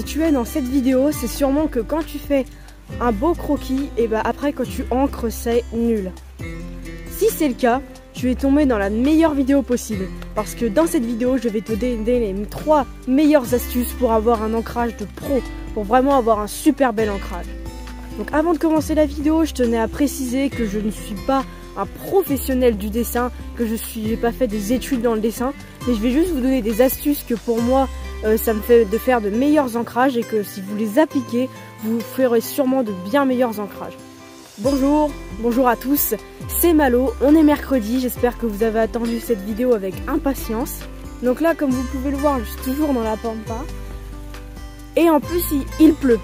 Si tu es dans cette vidéo, c'est sûrement que quand tu fais un beau croquis, et bah après quand tu encres, c'est nul. Si c'est le cas, tu es tombé dans la meilleure vidéo possible. Parce que dans cette vidéo, je vais te donner les 3 meilleures astuces pour avoir un ancrage de pro. Pour vraiment avoir un super bel ancrage. Donc avant de commencer la vidéo, je tenais à préciser que je ne suis pas un professionnel du dessin, que je n'ai pas fait des études dans le dessin, mais je vais juste vous donner des astuces que pour moi, ça me fait de faire de meilleurs ancrages et que si vous les appliquez, vous ferez sûrement de bien meilleurs ancrages. Bonjour à tous, c'est Malo, on est mercredi, j'espère que vous avez attendu cette vidéo avec impatience. Donc là, comme vous pouvez le voir, je suis toujours dans la pampa. Et en plus, il pleut.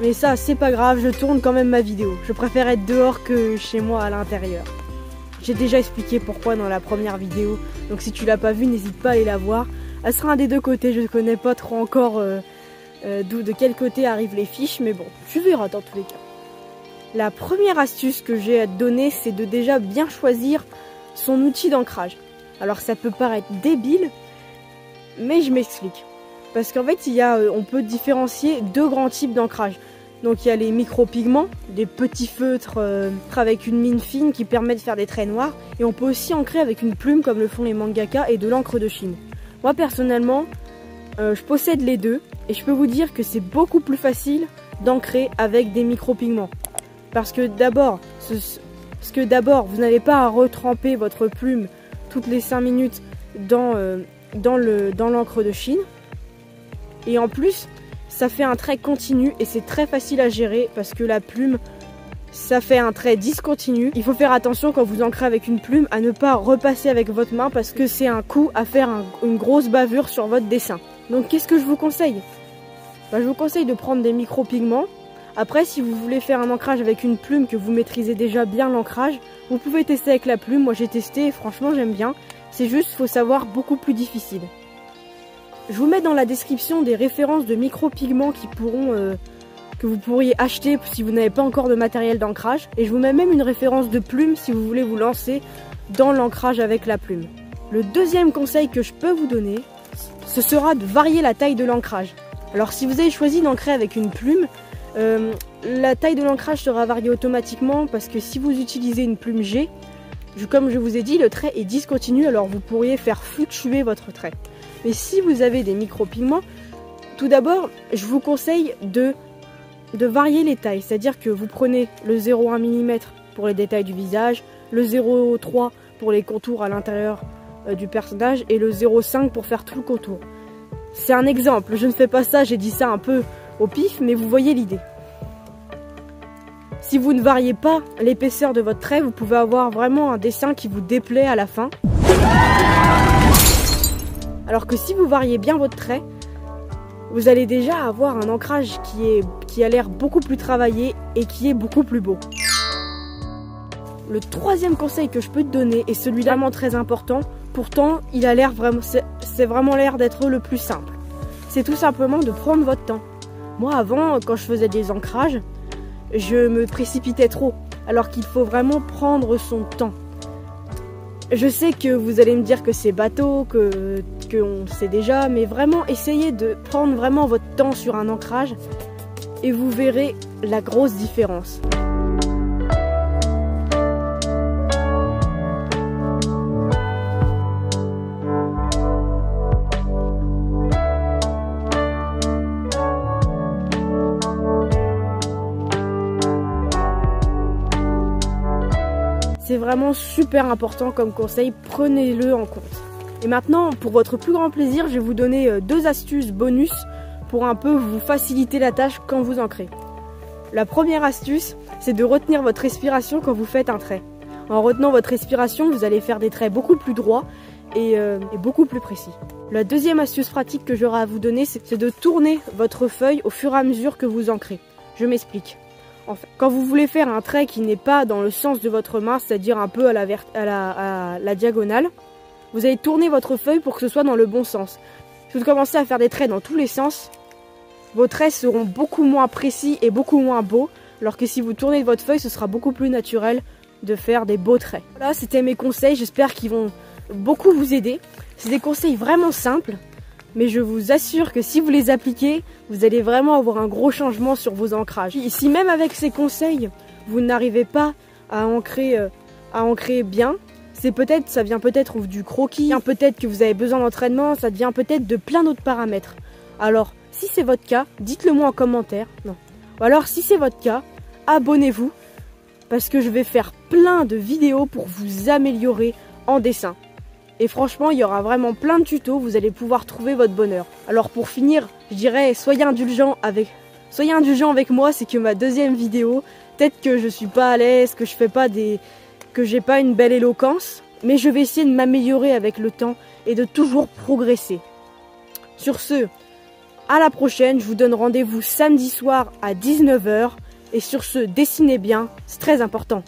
Mais ça, c'est pas grave, je tourne quand même ma vidéo. Je préfère être dehors que chez moi à l'intérieur. J'ai déjà expliqué pourquoi dans la première vidéo. Donc si tu l'as pas vue, n'hésite pas à aller la voir. Elle sera un des deux côtés, je ne connais pas trop encore de quel côté arrivent les fiches. Mais bon, tu verras dans tous les cas. La première astuce que j'ai à te donner, c'est de déjà bien choisir son outil d'ancrage. Alors ça peut paraître débile, mais je m'explique. Parce qu'en fait, on peut différencier 2 grands types d'ancrage. Donc il y a les micro-pigments, des petits feutres avec une mine fine qui permet de faire des traits noirs. Et on peut aussi ancrer avec une plume comme le font les mangaka et de l'encre de Chine. Moi personnellement, je possède les deux et je peux vous dire que c'est beaucoup plus facile d'ancrer avec des micro-pigments. Parce que d'abord, vous n'avez pas à retremper votre plume toutes les 5 minutes dans l'encre de Chine. Et en plus, ça fait un trait continu et c'est très facile à gérer parce que la plume, ça fait un trait discontinu. Il faut faire attention quand vous ancrez avec une plume à ne pas repasser avec votre main parce que c'est un coup à faire une grosse bavure sur votre dessin. Donc qu'est-ce que je vous conseille? Je vous conseille de prendre des micro-pigments. Après, si vous voulez faire un ancrage avec une plume que vous maîtrisez déjà bien l'ancrage, vous pouvez tester avec la plume. Moi j'ai testé et franchement j'aime bien. C'est juste, faut savoir, beaucoup plus difficile. Je vous mets dans la description des références de micro-pigments que vous pourriez acheter si vous n'avez pas encore de matériel d'ancrage. Et je vous mets même une référence de plume si vous voulez vous lancer dans l'ancrage avec la plume. Le deuxième conseil que je peux vous donner, ce sera de varier la taille de l'ancrage. Alors si vous avez choisi d'ancrer avec une plume, la taille de l'ancrage sera variée automatiquement parce que si vous utilisez une plume G, comme je vous ai dit, le trait est discontinu, alors vous pourriez faire fluctuer votre trait. Mais si vous avez des micro-pigments, tout d'abord, je vous conseille de varier les tailles. C'est-à-dire que vous prenez le 0,1 mm pour les détails du visage, le 0,3 pour les contours à l'intérieur du personnage et le 0,5 pour faire tout le contour. C'est un exemple, je ne fais pas ça, j'ai dit ça un peu au pif, mais vous voyez l'idée. Si vous ne variez pas l'épaisseur de votre trait, vous pouvez avoir vraiment un dessin qui vous déplaît à la fin. Alors que si vous variez bien votre trait, vous allez déjà avoir un ancrage qui a l'air beaucoup plus travaillé et qui est beaucoup plus beau. Le troisième conseil que je peux te donner est celui-là vraiment très important. Pourtant, c'est vraiment l'air d'être le plus simple. C'est tout simplement de prendre votre temps. Moi avant, quand je faisais des ancrages, je me précipitais trop. Alors qu'il faut vraiment prendre son temps. Je sais que vous allez me dire que c'est bateau, qu'on sait déjà, mais vraiment essayez de prendre vraiment votre temps sur un ancrage et vous verrez la grosse différence. C'est vraiment super important comme conseil, prenez-le en compte. Et maintenant, pour votre plus grand plaisir, je vais vous donner 2 astuces bonus pour un peu vous faciliter la tâche quand vous ancrez. La première astuce, c'est de retenir votre respiration quand vous faites un trait. En retenant votre respiration, vous allez faire des traits beaucoup plus droits et beaucoup plus précis. La deuxième astuce pratique que j'aurai à vous donner, c'est de tourner votre feuille au fur et à mesure que vous ancrez. Je m'explique. En fait, quand vous voulez faire un trait qui n'est pas dans le sens de votre main, c'est-à-dire un peu à la diagonale, vous allez tourner votre feuille pour que ce soit dans le bon sens. Si vous commencez à faire des traits dans tous les sens, vos traits seront beaucoup moins précis et beaucoup moins beaux, alors que si vous tournez votre feuille, ce sera beaucoup plus naturel de faire des beaux traits. Voilà, c'était mes conseils, j'espère qu'ils vont beaucoup vous aider. C'est des conseils vraiment simples, mais je vous assure que si vous les appliquez, vous allez vraiment avoir un gros changement sur vos ancrages. Si même avec ces conseils, vous n'arrivez pas à ancrer bien, ça vient peut-être du croquis, peut-être que vous avez besoin d'entraînement, ça devient peut-être de plein d'autres paramètres. Alors, si c'est votre cas, dites-le moi en commentaire. Non. Ou alors, si c'est votre cas, abonnez-vous, parce que je vais faire plein de vidéos pour vous améliorer en dessin. Et franchement, il y aura vraiment plein de tutos, vous allez pouvoir trouver votre bonheur. Alors pour finir, je dirais, soyez indulgents avec moi, c'est que ma deuxième vidéo, peut-être que je suis pas à l'aise, que j'ai pas une belle éloquence, mais je vais essayer de m'améliorer avec le temps et de toujours progresser. Sur ce, à la prochaine, je vous donne rendez-vous samedi soir à 19 h, et sur ce, dessinez bien, c'est très important.